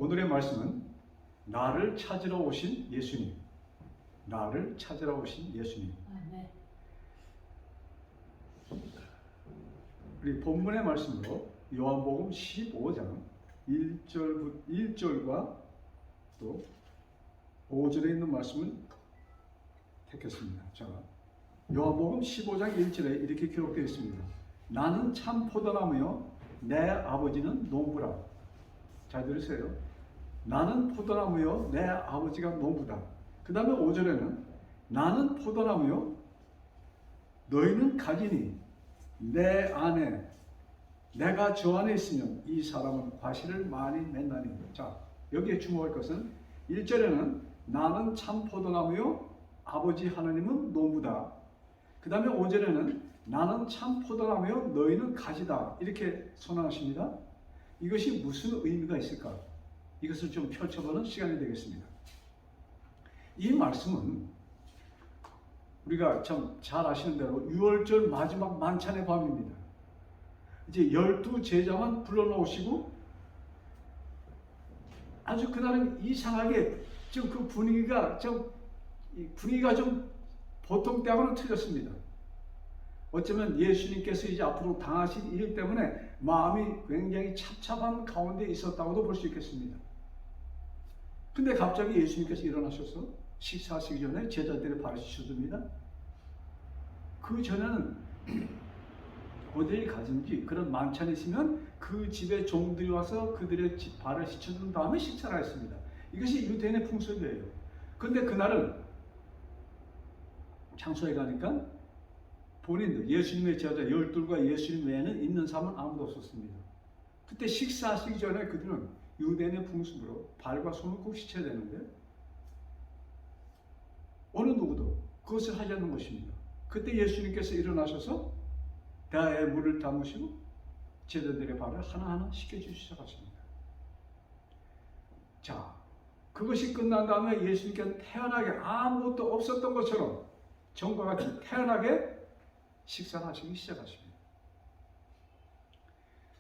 오늘의 말씀은 나를 찾으러 오신 예수님. 나를 찾으러 오신 예수님. 네. 우리 본문의 말씀으로 요한복음 15장 1절과 또 5절에 있는 말씀을 택했습니다. 자, 요한복음 15장 1절에 이렇게 기록되어 있습니다. 나는 참 포도나무요 내 아버지는 농부라. 잘 들으세요. 나는 포도나무요 내 아버지가 농부다. 그 다음에 5절에는 나는 포도나무요 너희는 가지니 내 안에 내가 저 안에 있으면 이 사람은 과실을 많이 맺나니. 자, 여기에 주목할 것은 1절에는 나는 참 포도나무요 아버지 하나님은 농부다. 그 다음에 5절에는 나는 참 포도나무요 너희는 가지다. 이렇게 선언하십니다. 이것이 무슨 의미가 있을까? 이것을 좀 펼쳐보는 시간이 되겠습니다. 이 말씀은 우리가 참 잘 아시는 대로 6월절 마지막 만찬의 밤입니다. 이제 12제자만 불러놓으시고 아주 그날은 이상하게 좀 그 분위기가 좀 보통 때하고는 틀렸습니다. 어쩌면 예수님께서 이제 앞으로 당하실 일 때문에 마음이 굉장히 찹찹한 가운데 있었다고도 볼 수 있겠습니다. 근데 갑자기 예수님께서 일어나셔서 식사하시기 전에 제자들의 발을 씻어줍니다. 그 전에는 어디에 가든지 그런 만찬이 있으면 그 집에 종들이 와서 그들의 발을 씻어준 다음에 식사를 했습니다. 이것이 유대인의 풍습이에요. 그런데 그날은 장소에 가니까 본인들, 예수님의 제자 12과 예수님 외에는 있는 사람은 아무도 없었습니다. 그때 식사하시기 전에 그들은 유대인의 풍습으로 발과 손을 꼭 씻어야 되는데 어느 누구도 그것을 하지 않는 것입니다. 그때 예수님께서 일어나셔서 대야에 물을 담으시고 제자들의 발을 하나하나 씻겨주시기 시작하십니다. 자, 그것이 끝난 다음에 예수님께서 태연하게 아무것도 없었던 것처럼 전과 같이 태연하게 식사를 하시기 시작하십니다.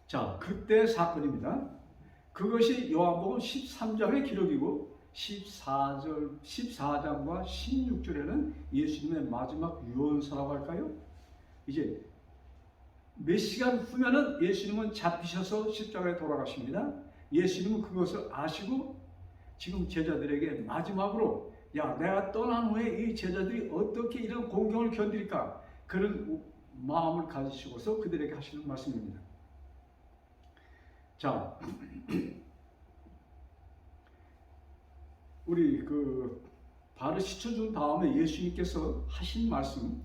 자, 그때 사건입니다. 그것이 요한복음 13장의 기록이고 14장과 16절에는 예수님의 마지막 유언서라고 할까요? 이제 몇 시간 후면은 예수님은 잡히셔서 십자가에 돌아가십니다. 예수님은 그것을 아시고 지금 제자들에게 마지막으로 야, 내가 떠난 후에 이 제자들이 어떻게 이런 공경을 견딜까? 그런 마음을 가지시고서 그들에게 하시는 말씀입니다. 자, 우리 그 발을 씻어준 다음에 예수님께서 하신 말씀,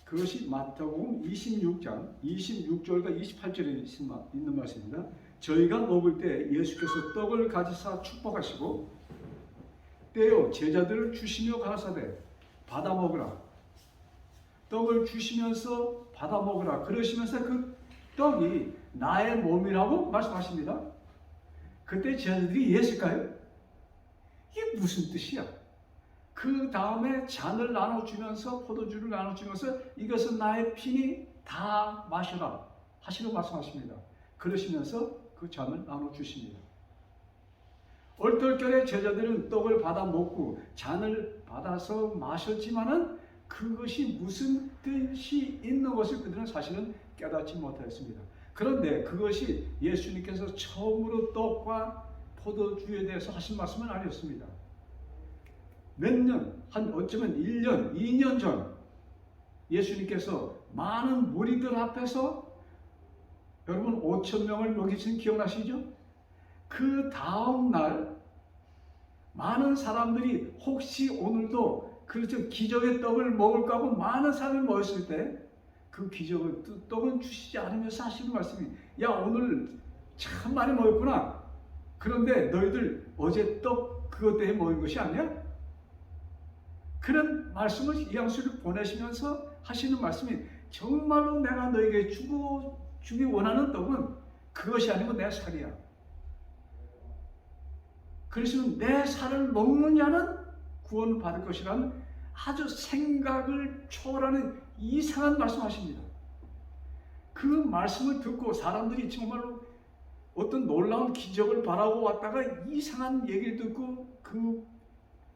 그것이 마태복음 26장 26절과 28절에 있는 말씀입니다. 저희가 먹을 때 예수께서 떡을 가지사 축복하시고 떼어 제자들을 주시며 가라사대 받아 먹으라. 떡을 주시면서 받아 먹으라. 그러시면서 그 떡이 나의 몸이라고 말씀하십니다. 그때 제자들이 이해했을까요? 이게 무슨 뜻이야? 그 다음에 잔을 나눠주면서 포도주를 나눠주면서 이것은 나의 피니 다 마셔라 하시고 말씀하십니다. 그러시면서 그 잔을 나눠주십니다. 얼떨결에 제자들은 떡을 받아 먹고 잔을 받아서 마셨지만은 그것이 무슨 뜻이 있는 것을 그들은 사실은 깨닫지 못하였습니다. 그런데 그것이 예수님께서 처음으로 떡과 포도주에 대해서 하신 말씀은 아니었습니다. 몇 년, 한 어쩌면 1년, 2년 전 예수님께서 많은 무리들 앞에서 여러분 5,000명을 먹이신 기억나시죠? 그 다음 날 많은 사람들이 혹시 오늘도 그렇죠 기적의 떡을 먹을까 하고 많은 사람이 모였을 때 그 기적의 떡은 주시지 않으면서 하시는 말씀이 야 오늘 참 많이 먹었구나. 그런데 너희들 어제 떡 그것 때문에 먹은 것이 아니야? 그런 말씀을 이양수를 보내시면서 하시는 말씀이 정말로 내가 너에게 주기 원하는 떡은 그것이 아니고 내 살이야. 그래서 내 살을 먹는 자는 구원을 받을 것이라는 아주 생각을 초월하는 이상한 말씀하십니다. 그 말씀을 듣고 사람들이 정말로 어떤 놀라운 기적을 바라고 왔다가 이상한 얘기를 듣고 그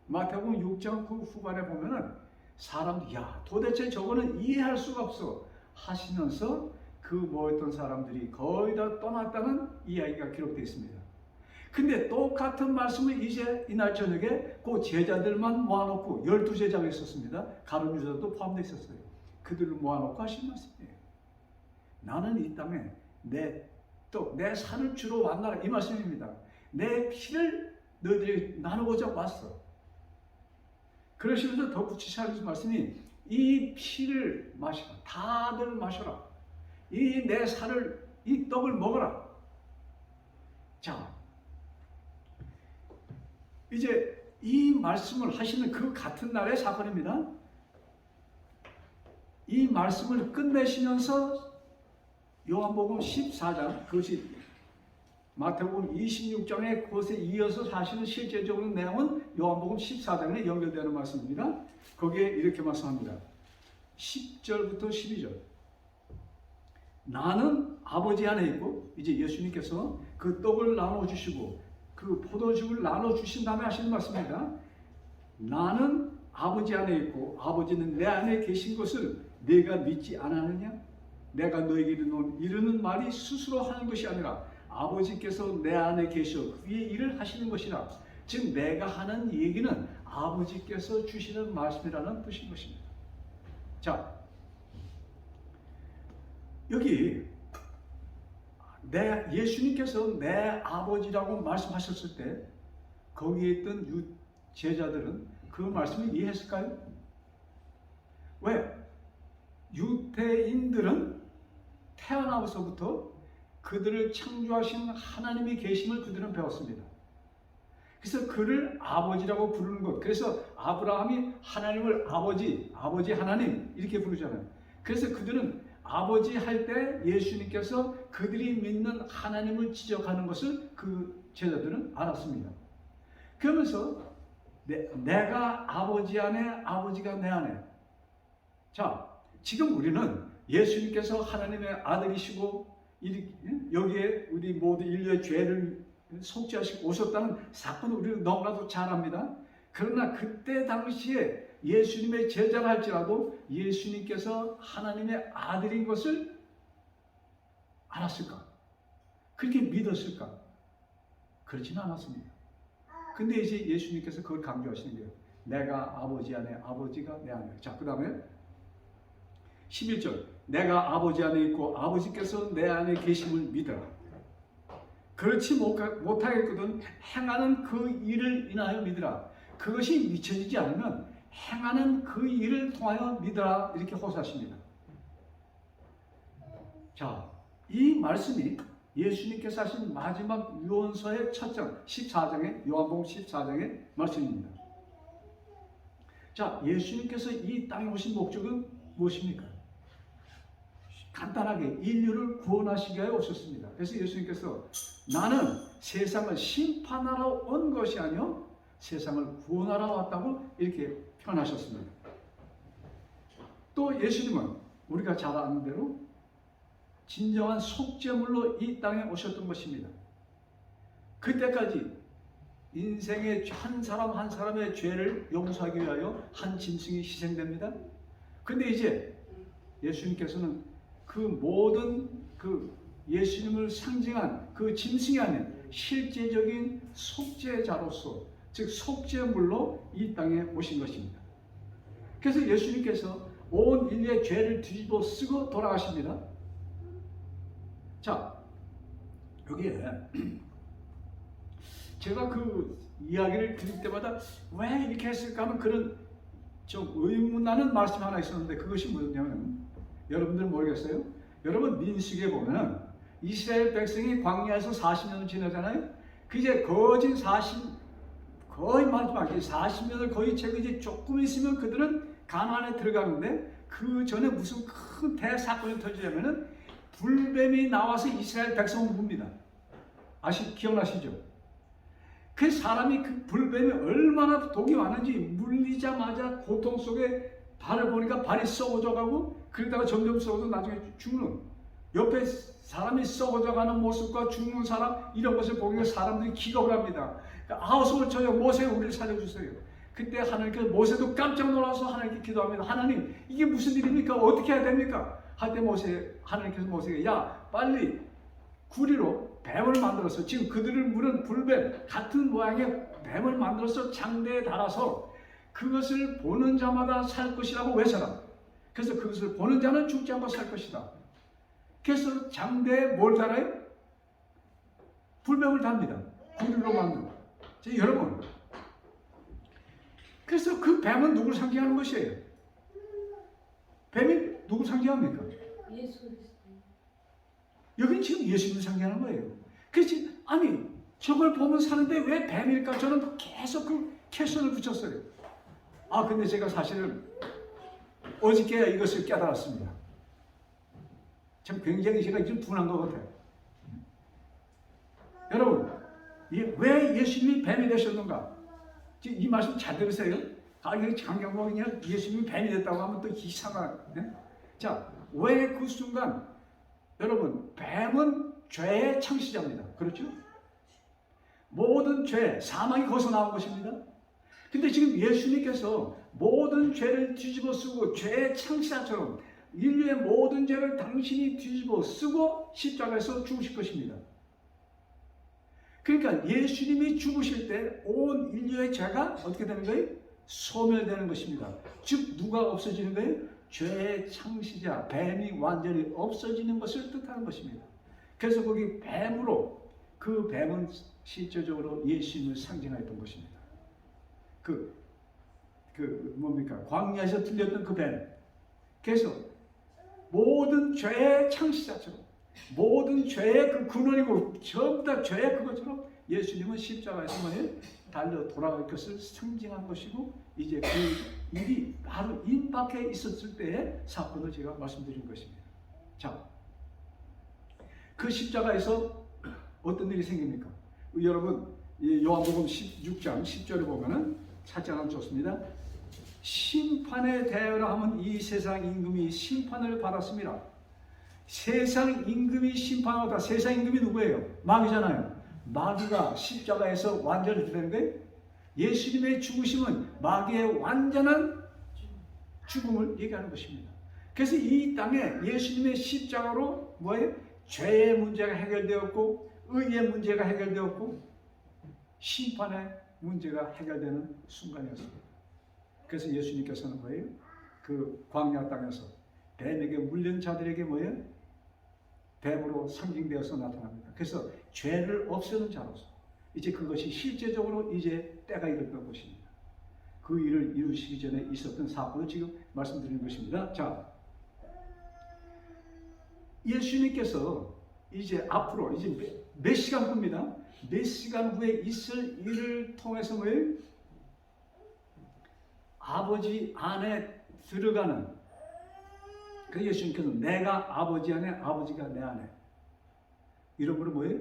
마태복음 6장 그 후반에 보면은 사람들이 야 도대체 저거는 이해할 수가 없어 하시면서 그 모였던 사람들이 거의 다 떠났다는 이야기가 기록되어 있습니다. 근데 똑같은 말씀을 이제 이날 저녁에 그 제자들만 모아놓고 12제자가 있었습니다. 가룟 유다도 포함되어 있었어요. 그들을 모아놓고 하신 말씀이에요. 나는 이 땅에 내 살을 주러 왔나라 이 말씀입니다. 내 피를 너희들이 나누고자 왔어. 그러시면서 덧붙이시 하신 말씀이 이 피를 마시라. 다들 마셔라. 이 내 살을 이 떡을 먹어라. 자, 이제 이 말씀을 하시는 그 같은 날의 사건입니다. 이 말씀을 끝내시면서 요한복음 14장 그것이 마태복음 26장에 그것에 이어서 사실은 실제적으로 내용은 요한복음 14장에 연결되는 말씀입니다. 거기에 이렇게 말씀합니다. 10절부터 12절 나는 아버지 안에 있고 이제 예수님께서 그 떡을 나눠주시고 그 포도즙을 나눠주신 다음에 하시는 말씀입니다. 나는 아버지 안에 있고 아버지는 내 안에 계신 것을 내가 믿지 않았느냐? 내가 너에게 이르는 말이 스스로 하는 것이 아니라 아버지께서 내 안에 계셔 그의 일을 하시는 것이라. 즉 내가 하는 얘기는 아버지께서 주시는 말씀이라는 뜻인 것입니다. 자, 여기 예수님께서 내 아버지라고 말씀하셨을 때 거기에 있던 제자들은 그 말씀을 이해했을까요? 왜? 유대인들은 태어나서부터 그들을 창조하신 하나님이 계심을 그들은 배웠습니다. 그래서 그를 아버지라고 부르는 것. 그래서 아브라함이 하나님을 아버지 하나님 이렇게 부르잖아요. 그래서 그들은 아버지 할 때 예수님께서 그들이 믿는 하나님을 지적하는 것을 그 제자들은 알았습니다. 그러면서 내가 아버지 안에 아버지가 내 안에. 자, 지금 우리는 예수님께서 하나님의 아들이시고 여기에 우리 모두 인류의 죄를 속죄하시고 오셨다는 사건을 우리는 너무나도 잘 압니다. 그러나 그때 당시에 예수님의 제자라 할지라도 예수님께서 하나님의 아들인 것을 알았을까? 그렇게 믿었을까? 그렇지는 않았습니다. 근데 이제 예수님께서 그걸 강조하시는 거예요. 내가 아버지 안에 아버지가 내 안에. 자, 그 다음에 11절 내가 아버지 안에 있고 아버지께서 내 안에 계심을 믿어라. 그렇지 못하겠거든 행하는 그 일을 인하여 믿으라. 그것이 미쳐지지 않으면 행하는 그 일을 통하여 믿으라. 이렇게 호소하십니다. 자, 이 말씀이 예수님께서 하신 마지막 유언서의 첫 장 14장의 요한복음 14장의 말씀입니다. 자, 예수님께서 이 땅에 오신 목적은 무엇입니까? 간단하게 인류를 구원하시기 위하여 오셨습니다. 그래서 예수님께서 나는 세상을 심판하러 온 것이 아니요 세상을 구원하러 왔다고 이렇게 표현하셨습니다. 또 예수님은 우리가 잘 아는 대로 진정한 속죄물로 이 땅에 오셨던 것입니다. 그때까지 인생의 한 사람 한 사람의 죄를 용서하기 위하여 한 짐승이 희생됩니다. 근데 이제 예수님께서는 그 모든 그 예수님을 상징한 그 짐승이 아닌 실제적인 속죄자로서 즉 속죄물로 이 땅에 오신 것입니다. 그래서 예수님께서 온 인류의 죄를 뒤집어 쓰고 돌아가십니다. 자, 여기에 제가 그 이야기를 들을 때마다 왜 이렇게 했을까 하는 그런 좀 의문나는 말씀 하나 있었는데 그것이 뭐냐면 여러분들 모르겠어요? 여러분 민수기에 보면 이스라엘 백성이 광야에서 40년을 지내잖아요. 그 이제 거의 마지막에 40년을 거의 채고 이제 조금 있으면 그들은 가나안에 들어가는데 그 전에 무슨 큰 대사건이 터지려면은 불뱀이 나와서 이스라엘 백성을 묵습니다. 기억나시죠? 그 사람이 그 불뱀이 얼마나 독이 많은지 물리자마자 고통 속에 발을 보니까 발이 썩어져 가고 그러다가 점점 썩어서 나중에 죽는 옆에 사람이 썩어져가는 모습과 죽는 사람 이런 것을 보면 사람들이 기겁을 합니다. 그러니까 아우성을 쳐요. 모세 우리를 살려주세요. 그때 하나님께서 모세도 깜짝 놀라서 하나님께 기도합니다. 하나님 이게 무슨 일입니까? 어떻게 해야 됩니까? 할 때 하나님께서 모세에게 야 빨리 구리로 뱀을 만들어서 지금 그들을 물은 불뱀 같은 모양의 뱀을 만들어서 장대에 달아서 그것을 보는 자마다 살 것이라고 외쳐라. 그래서 그것을 보는 자는 죽지 않고 살 것이다. 그래서 장대에 뭘 달아요? 불뱀을 답니다. 구리로 만든. 여러분, 그래서 그 뱀은 누구를 상징하는 것이에요? 뱀이 누구를 상징합니까? 예수. 여기는 지금 예수님을 상징하는 거예요. 그래서 아니 저걸 보면 사는데 왜 뱀일까? 저는 계속 그 캡션을 붙였어요. 근데 제가 사실은 어저께 이것을 깨달았습니다. 참 굉장히 제가 좀 분한 것 같아요. 여러분, 왜 예수님이 뱀이 되셨는가? 지금 이 말씀 잘 들으세요. 이게 장경복이냐 예수님이 뱀이 됐다고 하면 또 이상한. 네? 자, 왜 그 순간 여러분 뱀은 죄의 창시자입니다. 그렇죠? 모든 죄, 사망이 거기서 나온 것입니다. 근데 지금 예수님께서 모든 죄를 뒤집어 쓰고 죄의 창시자처럼 인류의 모든 죄를 당신이 뒤집어 쓰고 십자가에서 죽으실 것입니다. 그러니까 예수님이 죽으실 때 온 인류의 죄가 어떻게 되는 거예요? 소멸되는 것입니다. 즉 누가 없어지는 거예요? 죄의 창시자 뱀이 완전히 없어지는 것을 뜻하는 것입니다. 그래서 거기 뱀으로 그 뱀은 실제적으로 예수님을 상징하였던 것입니다. 뭡니까? 광야에서 들렸던 그 뱀. 그래서 모든 죄의 창시자처럼 모든 죄의 그 근원이고 전부 다 죄의 그것처럼 예수님은 십자가에서 달려 돌아갈 것을 상징한 것이고 이제 그 일이 바로 임박해 있었을 때의 사건을 제가 말씀드린 것입니다. 자, 그 십자가에서 어떤 일이 생깁니까? 여러분 요한복음 16장 10절에 보면은 살짝 좋습니다. 심판에 대하여 하면 이 세상 임금이 심판을 받았습니다. 세상 임금이 심판하다. 세상 임금이 누구예요? 마귀잖아요. 마귀가 십자가에서 완전히 되는데 예수님의 죽으심은 마귀의 완전한 죽음을 얘기하는 것입니다. 그래서 이 땅에 예수님의 십자가로 뭐예요? 죄의 문제가 해결되었고 의의 문제가 해결되었고 심판의 문제가 해결되는 순간이었습니다. 그래서 예수님께서는 뭐예요? 그 광야 땅에서 뱀에게 물린 자들에게 뭐예요? 뱀으로 상징되어서 나타납니다. 그래서 죄를 없애는 자로서 이제 그것이 실제적으로 이제 때가 이르던 것입니다. 그 일을 이루시기 전에 있었던 사건을 지금 말씀드리는 것입니다. 자, 예수님께서 이제 앞으로 이제 몇 시간 후입니다. 몇 시간 후에 있을 일을 통해서 뭐예요? 아버지 안에 들어가는 그 예수님께서 내가 아버지 안에 아버지가 내 안에 이런 거는 뭐예요?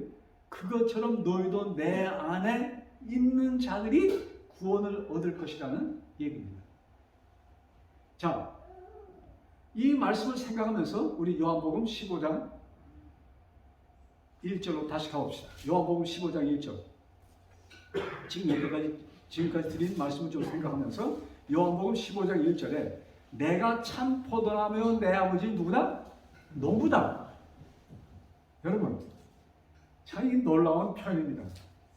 그것처럼 너희도 내 안에 있는 자들이 구원을 얻을 것이라는 얘기입니다. 자, 이 말씀을 생각하면서 우리 요한복음 15장 1절로 다시 가봅시다. 요한복음 15장 1절. 지금까지 드린 말씀을 좀 생각하면서 요한복음 15장 1절에 내가 참 포도나무요 내 아버지는 누구다? 농부다. 여러분, 참 이 놀라운 표현입니다.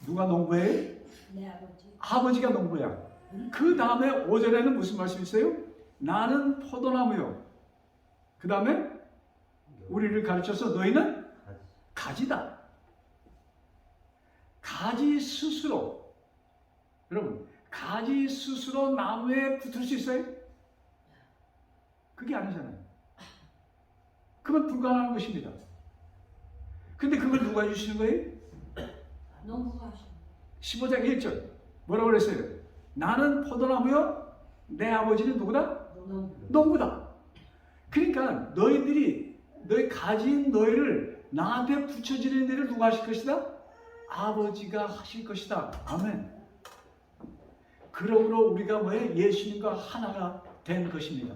누가 농부예요? 내 아버지. 아버지가 농부야. 그 다음에 5절에는 무슨 말씀이 있어요? 나는 포도나무요. 그 다음에 우리를 가르쳐서 너희는 가지다. 가지 스스로, 여러분, 가지 스스로 나무에 붙을 수 있어요? 그게 아니잖아요. 그건 불가능한 것입니다. 근데 그걸 누가 해주시는 거예요? 농부가 하시는 15장 1절 뭐라고 그랬어요? 나는 포도나무요 내 아버지는 누구다? 농부다. 그러니까 너희 가진 너희를 나한테 붙여지는 일을 누가 하실 것이다? 아버지가 하실 것이다. 아멘. 그러므로 우리가 뭐예요? 예수님과 하나가 된 것입니다.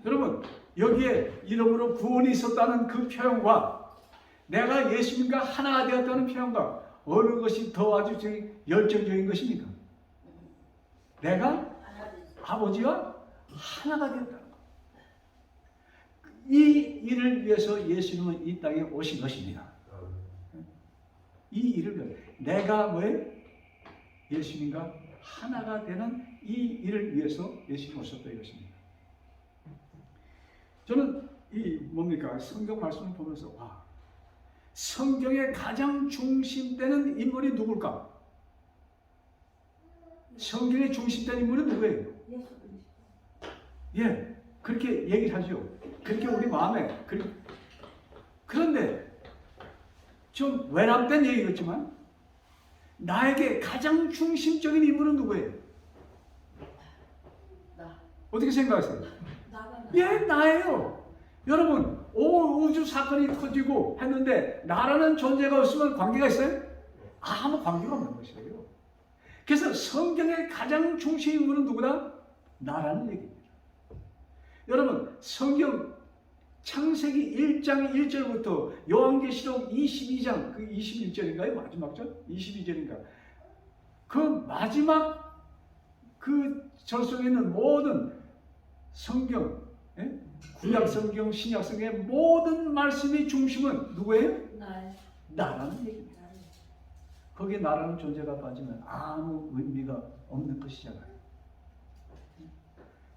여러분, 여기에 이름으로 구원이 있었다는 그 표현과 내가 예수님과 하나가 되었다는 표현과 어느 것이 더 아주 열정적인 것입니까? 내가 아버지와 하나가 되었다는 것. 이 일을 위해서 예수님은 이 땅에 오신 것입니다. 이 일을 위해서 내가 뭐예요? 예수님과 하나가 되는 이 일을 위해서 예수님이 오셨다 이것입니다. 저는 이 뭡니까? 성경 말씀을 보면서 와, 성경의 가장 중심되는 인물이 누굴까? 성경의 중심되는 인물은 누구예요? 예수 그리스도. 예, 그렇게 얘기를 하죠. 그렇게 우리 마음에. 그런데 좀 외람된 얘기였지만 나에게 가장 중심적인 인물은 누구예요? 나. 어떻게 생각하세요? 나가. 예, 나예요. 여러분, 우주 사건이 터지고 했는데 나라는 존재가 없으면 관계가 있어요? 아무 관계가 없는 것이에요. 그래서 성경의 가장 중심 인물은 누구다? 나라는 얘기입니다. 여러분, 성경 창세기 1장 1절부터 요한계시록 22장 그 21절인가요? 마지막 절? 22절인가? 그 마지막 그 절 속에 있는 모든 성경, 구약 성경, 신약 성경의 모든 말씀의 중심은 누구예요? 나라는 얘기입니다. 거기에 나라는 존재가 빠지면 아무 의미가 없는 것이잖아요.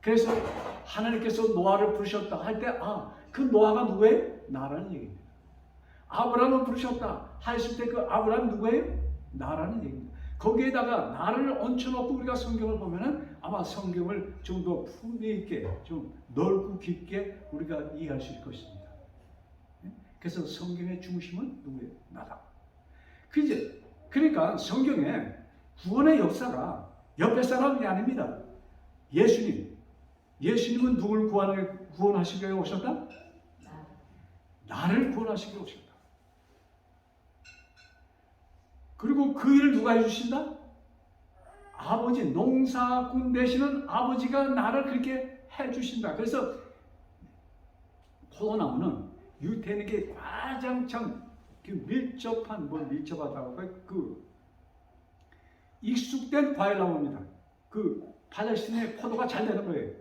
그래서 하나님께서 노아를 부르셨다 할 때 그 노아가 누구예요? 나라는 얘기입니다. 아브라함을 부르셨다 하셨을 때 그 아브라함 누구예요? 나라는 얘기입니다. 거기에다가 나를 얹혀놓고 우리가 성경을 보면은 아마 성경을 좀 더 품위 있게 좀 넓고 깊게 우리가 이해할 수 있을 것입니다. 그래서 성경의 중심은 누구예요? 나다. 그러니까 성경에 구원의 역사가 옆에 사람이 아닙니다. 예수님은 누굴 구원하시기 위해 오셨다? 나를 구원하시기 위해 오셨다. 그리고 그 일을 누가 해주신다? 아버지, 농사꾼 되시는 아버지가 나를 그렇게 해주신다. 그래서 포도나무는 유태인에게 가장 밀접한, 밀접하다고 그 익숙된 과일나무입니다. 그 팔레스틴의 포도가 잘 되는 거예요.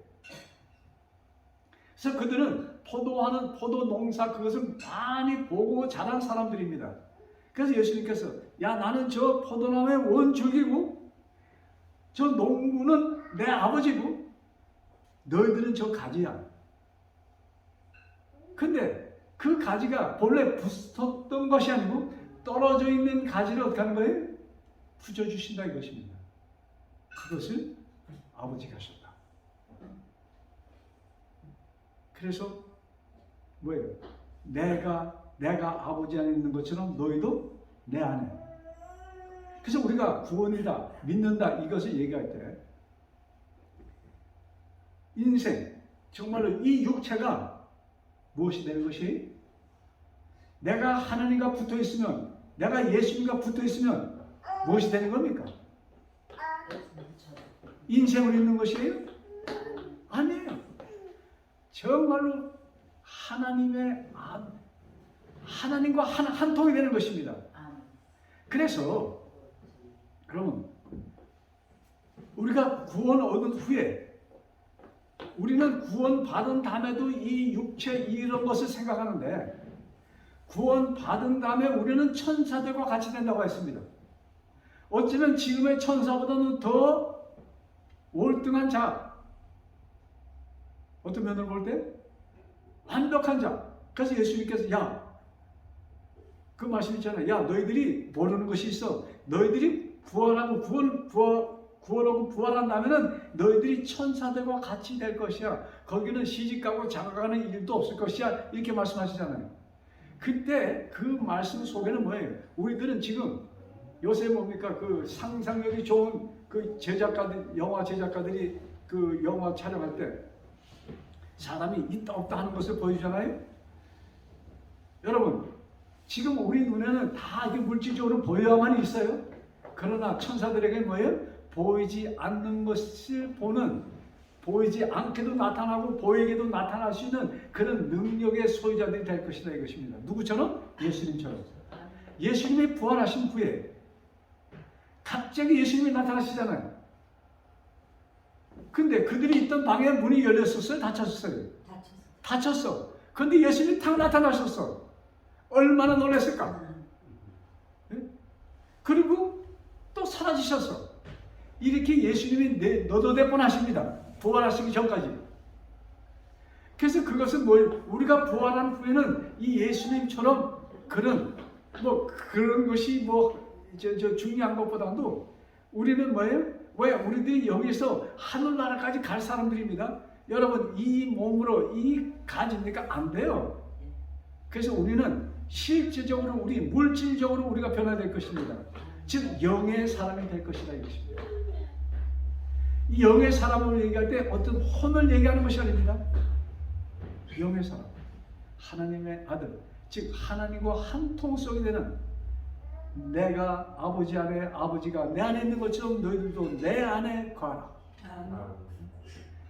그래서 그들은 포도 농사 그것을 많이 보고 자란 사람들입니다. 그래서 예수님께서 나는 저 포도나무의 원줄기고 저 농부는 내 아버지고 너희들은 저 가지야. 근데 그 가지가 본래 붙었던 것이 아니고 떨어져 있는 가지를 어떻게 하는 거예요? 부져주신다 이것입니다. 그것을 아버지가 하셨다. 그래서 뭐예요? 내가 아버지 안에 있는 것처럼 너희도 내 안에. 그래서 우리가 구원이다, 믿는다 이것을 얘기할 때 인생, 정말로 이 육체가 무엇이 되는 것이? 내가 하나님과 붙어 있으면, 내가 예수님과 붙어 있으면 무엇이 되는 겁니까? 인생을 입는 것이에요? 아니에요. 정말로 하나님과 한 통이 되는 것입니다. 그래서 그러면 우리가 구원 얻은 후에 우리는 구원 받은 다음에도 이 육체 이런 것을 생각하는데 구원 받은 다음에 우리는 천사들과 같이 된다고 했습니다. 어쩌면 지금의 천사보다는 더 월등한 자, 어떤 면으로 볼 때 완벽한 자. 그래서 예수님께서 그 말씀 있잖아요. 너희들이 모르는 것이 있어. 너희들이 구원하고 부활한다면은 너희들이 천사들과 같이 될 것이야. 거기는 시집가고 장가가는 일도 없을 것이야. 이렇게 말씀하시잖아요. 그때 그 말씀 속에는 뭐예요? 우리들은 지금 요새 뭡니까? 그 상상력이 좋은 그 영화 제작가들이 그 영화 촬영할 때 사람이 있다 없다 하는 것을 보여주잖아요. 여러분, 지금 우리 눈에는 다 이게 물질적으로 보여야만 있어요. 그러나 천사들에게 뭐예요? 보이지 않는 것을 보는 보이지 않게도 나타나고 보이게도 나타날 수 있는 그런 능력의 소유자들이 될 것이다 이것입니다. 누구처럼? 예수님처럼. 예수님이 부활하신 후에 갑자기 예수님이 나타나시잖아요. 근데 그들이 있던 방에 문이 열렸었어요? 닫혔었어요? 닫혔어. 근데 예수님이 탁 나타나셨어. 얼마나 놀랐을까? 네? 그리고 또 사라지셨어. 이렇게 예수님이 너도될 뻔하십니다. 부활하시기 전까지. 그래서 그것은 우리가 부활한 후에는 이 예수님처럼 그런 것이 중요한 것보다도 우리는 뭐예요? 왜? 우리들이 여기서 하늘나라까지 갈 사람들입니다. 여러분, 이 몸으로 이 가지니까 안 돼요. 그래서 우리는 실제적으로 물질적으로 우리가 변화될 것입니다. 즉 영의 사람이 될 것이다 이것입니다. 이 영의 사람을 얘기할 때 어떤 혼을 얘기하는 것이 아닙니다. 영의 사람, 하나님의 아들, 즉 하나님과 한 통성이 되는, 내가 아버지 안에, 아버지가 내 안에 있는 것처럼 너희들도 내 안에 거하라.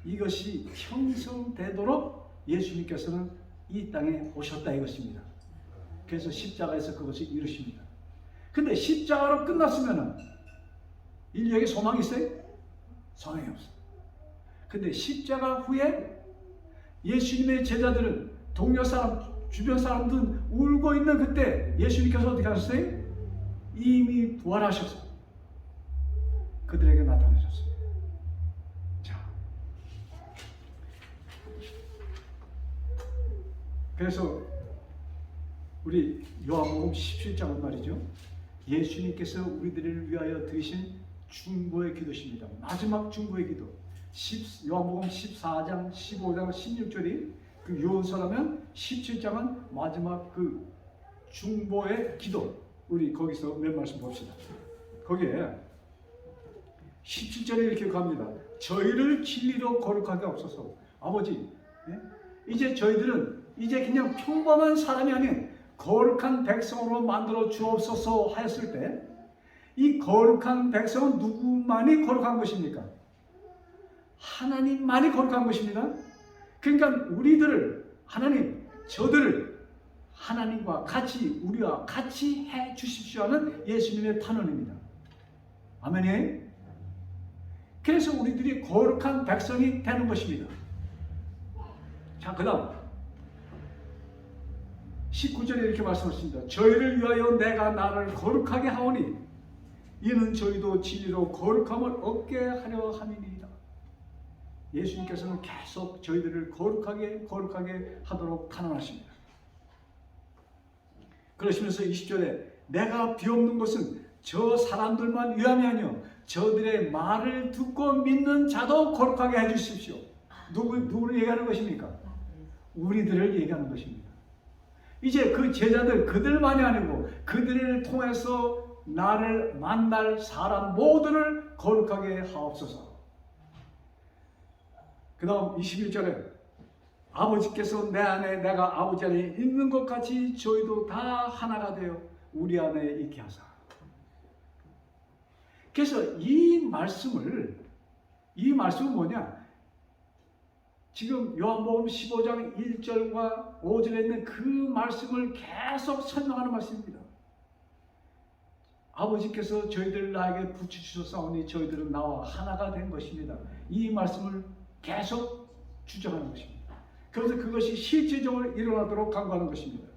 이것이 형성되도록 예수님께서는 이 땅에 오셨다 이것입니다. 그래서 십자가에서 그것을 이루십니다. 근데 십자가로 끝났으면 인류에게 소망이 있어요? 소망이 없어요. 근데 십자가 후에 예수님의 제자들은, 동료 사람, 주변 사람들은 울고 있는 그때 예수님께서 어떻게 하셨어요? 이미 부활하셨어요. 그들에게 나타나셨습니다. 자, 그래서 우리 요한복음 17장은 말이죠, 예수님께서 우리들을 위하여 드리신 중보의 기도십니다. 마지막 중보의 기도. 요한복음 14장, 15장, 16절이 그 요원서라면 17장은 마지막 그 중보의 기도. 우리 거기서 몇 말씀 봅시다. 거기에 17절에 이렇게 갑니다. 저희를 진리로 거룩하게 하옵소서. 아버지, 이제 저희들은 이제 그냥 평범한 사람이 아닌 거룩한 백성으로 만들어 주옵소서 하였을 때, 이 거룩한 백성은 누구만이 거룩한 것입니까? 하나님만이 거룩한 것입니다. 그러니까 우리들을, 하나님, 저들을 하나님과 같이, 우리와 같이 해 주십시오 하는 예수님의 탄원입니다. 아멘이에요? 그래서 우리들이 거룩한 백성이 되는 것입니다. 자, 그 다음 19절에 이렇게 말씀하십니다. 저희를 위하여 내가 나를 거룩하게 하오니 이는 저희도 진리로 거룩함을 얻게 하려 함이니이다. 예수님께서는 계속 저희들을 거룩하게 하도록 탄원하십니다. 그러시면서 20절에 내가 비옵는 것은 저 사람들만 위함이 아니요 저들의 말을 듣고 믿는 자도 거룩하게 해주십시오. 누구를 얘기하는 것입니까? 우리들을 얘기하는 것입니다. 이제 그 제자들, 그들만이 아니고 그들을 통해서 나를 만날 사람 모두를 거룩하게 하옵소서. 그 다음 21절에 아버지께서 내 안에 내가 아버지 안에 있는 것 같이 저희도 다 하나가 되어 우리 안에 있게 하사. 그래서 이 말씀은 뭐냐? 지금 요한복음 15장 1절과 5절에 있는 그 말씀을 계속 설명하는 말씀입니다. 아버지께서 저희들 나에게 붙여주셨사오니 저희들은 나와 하나가 된 것입니다. 이 말씀을 계속 주장하는 것입니다. 그래서 그것이 실제적으로 일어나도록 간구하는 것입니다.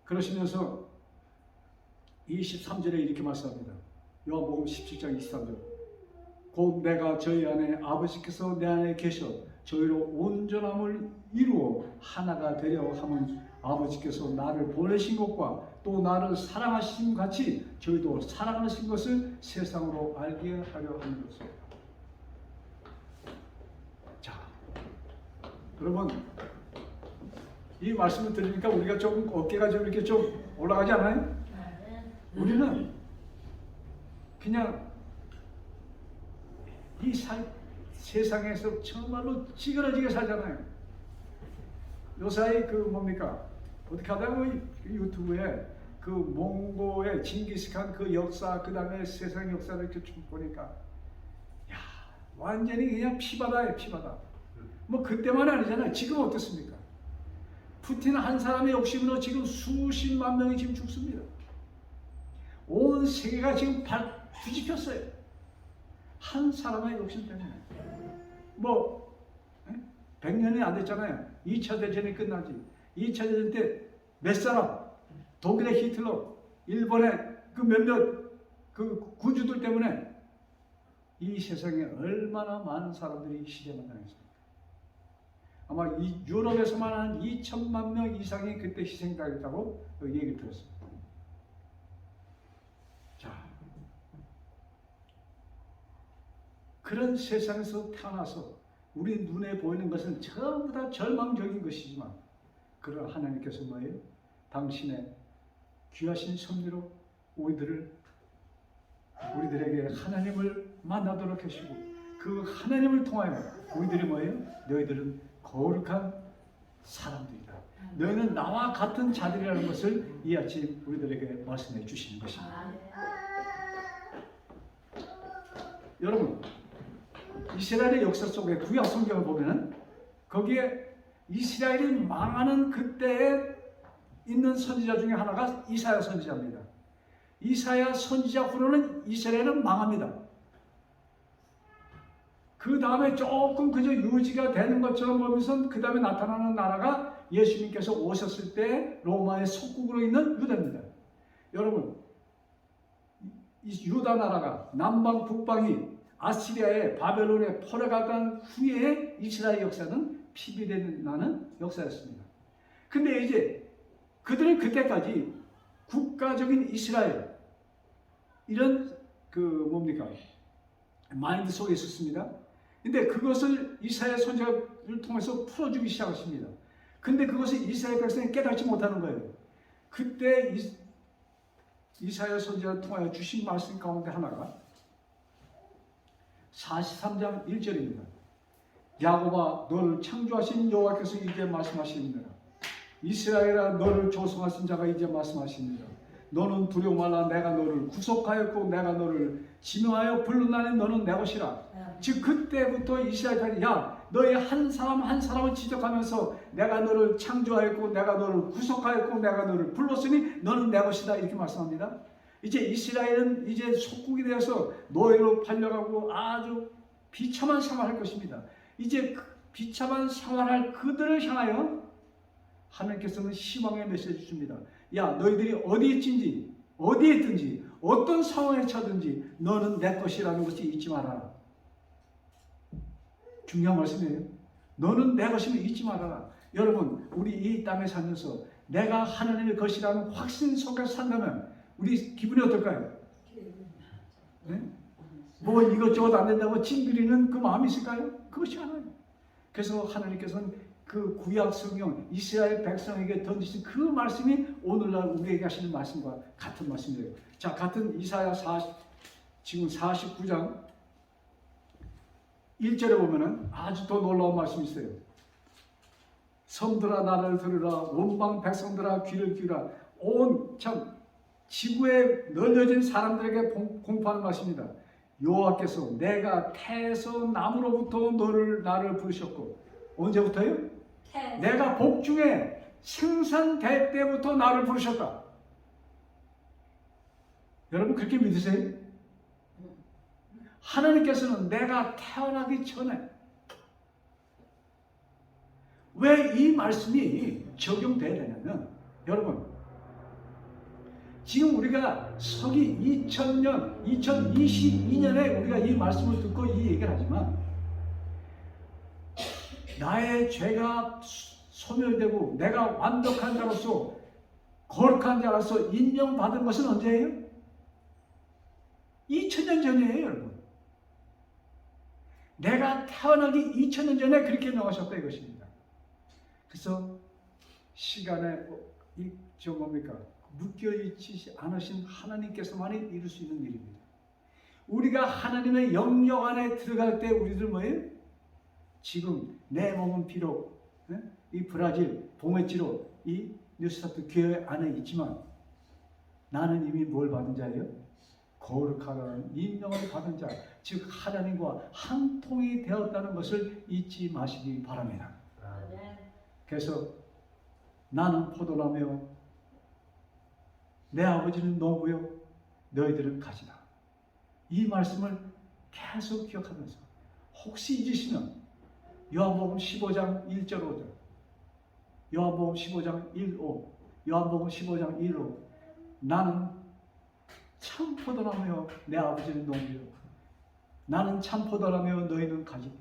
그러시면서 23절에 이렇게 말씀합니다. 요한복음 17장 23절. 곧 내가 저희 안에 아버지께서 내 안에 계셔 저희로 온전함을 이루어 하나가 되려 함은 아버지께서 나를 보내신 것과 또 나를 사랑하신 같이 저희도 사랑하신 것을 세상으로 알게 하려 함이로소. 자, 여러분, 이 말씀을 들으니까 우리가 좀 어깨가 좀 이렇게 좀 올라가지 않아요? 우리는 그냥 이 세상에서 정말로 찌그러지게 살잖아요. 요사이 그 뭡니까? 어떻게 하다가 유튜브에 그 몽고의 징기스칸 그 역사, 그 다음에 세상 역사를 이렇게 쭉 보니까, 야, 완전히 그냥 피바다예요, 피바다. 뭐 그때만 아니잖아요. 지금 어떻습니까? 푸틴 한 사람의 욕심으로 지금 수십만 명이 지금 죽습니다. 온 세계가 지금 뒤집혔어요. 한 사람의 욕심 때문에. 뭐 100년이 안 됐잖아요. 2차 대전이 끝나지. 2차 대전 때 몇 사람, 독일의 히틀러, 일본의 그 몇몇 그 군주들 때문에 이 세상에 얼마나 많은 사람들이 희생을 당했습니까? 아마 이 유럽에서만 한 2천만 명 이상이 그때 희생당했다고 얘기를 들었습니다. 자, 그런 세상에서 태어나서 우리 눈에 보이는 것은 전부 다 절망적인 것이지만, 그러나 하나님께서 뭐예요? 당신의 귀하신 섭리로 우리들에게 하나님을 만나도록 하시고, 그 하나님을 통하여 우리들이 뭐예요? 너희들은 거룩한 사람들이다. 너희는 나와 같은 자들이라는 것을 이 아침 우리들에게 말씀해 주시는 것입니다. 여러분, 이스라엘의 역사 속에 구약 성경을 보면은 거기에 이스라엘이 망하는 그때에 있는 선지자 중에 하나가 이사야 선지자입니다. 이사야 선지자 후로는 이스라엘은 망합니다. 그 다음에 조금 그저 유지가 되는 것처럼 보면서 그 다음에 나타나는 나라가 예수님께서 오셨을 때 로마의 속국으로 있는 유다입니다. 여러분, 이 유다 나라가 남방 북방이 아시리아의 바벨론에 포로가던 후에 이스라엘 역사는 피비되는 나는 역사였습니다. 근데 이제 그들은 그때까지 국가적인 이스라엘 이런 마인드 속에 있었습니다. 근데 그것을 이사야 선지자를 통해서 풀어주기 시작했습니다. 근데 그것을 이스라엘 백성이 깨닫지 못하는 거예요. 그때 이사야 선지자를 통하여 주신 말씀 가운데 하나가 43장 1절입니다. 야곱아, 너를 창조하신 여호와께서 이제 말씀하십니다. 이스라엘아, 너를 조성하신 자가 이제 말씀하십니다. 너는 두려워 말라. 내가 너를 구속하였고 내가 너를 지명하여 불렀나니 너는 내 것이라. 즉 그때부터 이스라엘이 너희 한 사람 한 사람을 지적하면서 내가 너를 창조하였고 내가 너를 구속하였고 내가 너를 불렀으니 너는 내 것이다, 이렇게 말씀합니다. 이제 이스라엘은 이제 속국이 되어서 노예로 팔려가고 아주 비참한 생활할 것입니다. 이제 비참한 생활할 그들을 향하여 하나님께서는 희망의 메시지를 줍니다. 너희들이 어디에 있든지 어떤 상황에 처든지 너는 내 것이라는 것을 잊지 말아라. 중요한 말씀이에요. 너는 내 것임을 잊지 말아라. 여러분, 우리 이 땅에 살면서 내가 하나님의 것이라는 확신 속에서 산다면 우리 기분이 어떨까요? 네? 뭐 이것저것 안 된다고 찡그리는 그 마음이 있을까요? 그것이 하나예요. 그래서 하나님께서는 그 구약 성경 이스라엘 백성에게 던지신 그 말씀이 오늘날 우리에게 하시는 말씀과 같은 말씀이에요. 자, 같은 이사야 지금 49장 1절에 보면은 아주 더 놀라운 말씀이 있어요. 섬들아 나를 들으라, 원방 백성들아 귀를 기울라. 온 지구에 널려진 사람들에게 공포하는 말씀입니다. 여호와께서 내가 태에서 나무로부터 나를 부르셨고, 언제부터요? 내가 복중에 생산될 때부터 나를 부르셨다. 여러분 그렇게 믿으세요? 하나님께서는 내가 태어나기 전에, 왜 이 말씀이 적용돼야 되냐면, 여러분 지금 우리가 서기 2000년, 2022년에 우리가 이 말씀을 듣고 이 얘기를 하지만 나의 죄가 소멸되고 내가 완벽한 자로서 거룩한 자로서 인정받은 것은 언제예요? 2000년 전이에요, 여러분. 내가 태어나기 2000년 전에 그렇게 명하셨다 이것입니다. 그래서 시간에 묶여있지 않으신 하나님께서만이 이룰 수 있는 일입니다. 우리가 하나님의 영역 안에 들어갈 때 우리들 뭐예요? 지금 내 몸은 비록 이 브라질 봉해지로 이 뉴스타트 교회 안에 있지만 나는 이미 뭘 받은 자예요? 거룩하다는 인정을 받은 자, 즉 하나님과 한 통이 되었다는 것을 잊지 마시기 바랍니다. 아멘. 그래서 나는 포도나무요 내 아버지는 농부요 너희들은 가지다. 이 말씀을 계속 기억하면서 혹시 잊으시면 요한복음 15장 1절 5절, 요한복음 15장 1, 5, 요한복음 15장 1, 5 나는 참 포도나무요 내 아버지는 농부요 나는 참 포도나무요 너희는 가지니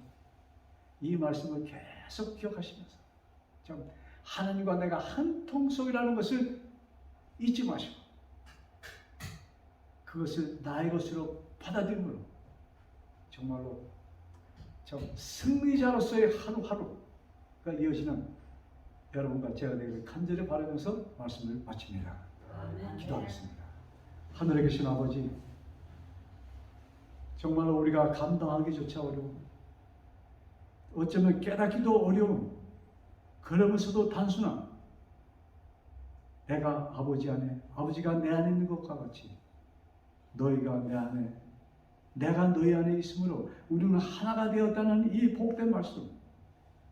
이 말씀을 계속 기억하시면서 참 하나님과 내가 한 통속이라는 것을 잊지 마시고 그것을 나의 것으로 받아들임으로 정말로 참 승리자로서의 하루하루가 이어지는 여러분과 제가 되기를 간절히 바라면서 말씀을 마칩니다. 아멘. 기도하겠습니다. 하늘에 계신 아버지, 정말로 우리가 감당하기조차 어려운, 어쩌면 깨닫기도 어려운, 그러면서도 단순한 내가 아버지 안에, 아버지가 내 안에 있는 것과 같이 너희가 내 안에, 내가 너희 안에 있으므로 우리는 하나가 되었다는 이 복된 말씀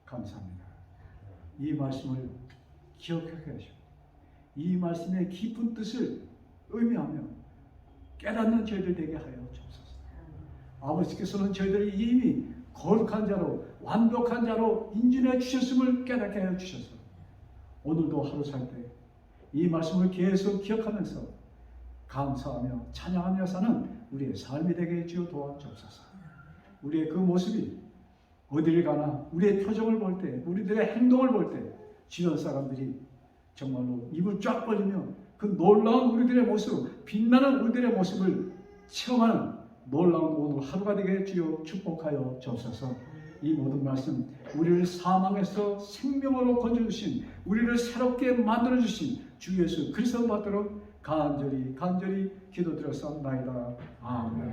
감사합니다. 이 말씀을 기억하게 하시고 이 말씀의 깊은 뜻을 의미하며 깨닫는 저희들 되게 하여 주옵소서. 아버지께서는 저희들이 이미 거룩한 자로 완벽한 자로 인준해 주셨음을 깨닫게 하여 주셔서 오늘도 하루 살 때 이 말씀을 계속 기억하면서 감사하며 찬양하며 사는 우리의 삶이 되게 주어 도와주옵소서. 우리의 그 모습이 어디를 가나 우리의 표정을 볼 때, 우리들의 행동을 볼 때 주변 사람들이 정말로 입을 쫙 벌리며 그 놀라운 우리들의 모습, 빛나는 우리들의 모습을 체험하는 놀라운 오늘 하루가 되게 주여 축복하여 주옵소서. 이 모든 말씀 우리를 사망에서 생명으로 건져주신, 우리를 새롭게 만들어주신 주 예수 그리스도 받도록 간절히 기도드렸사옵나이다. 아멘.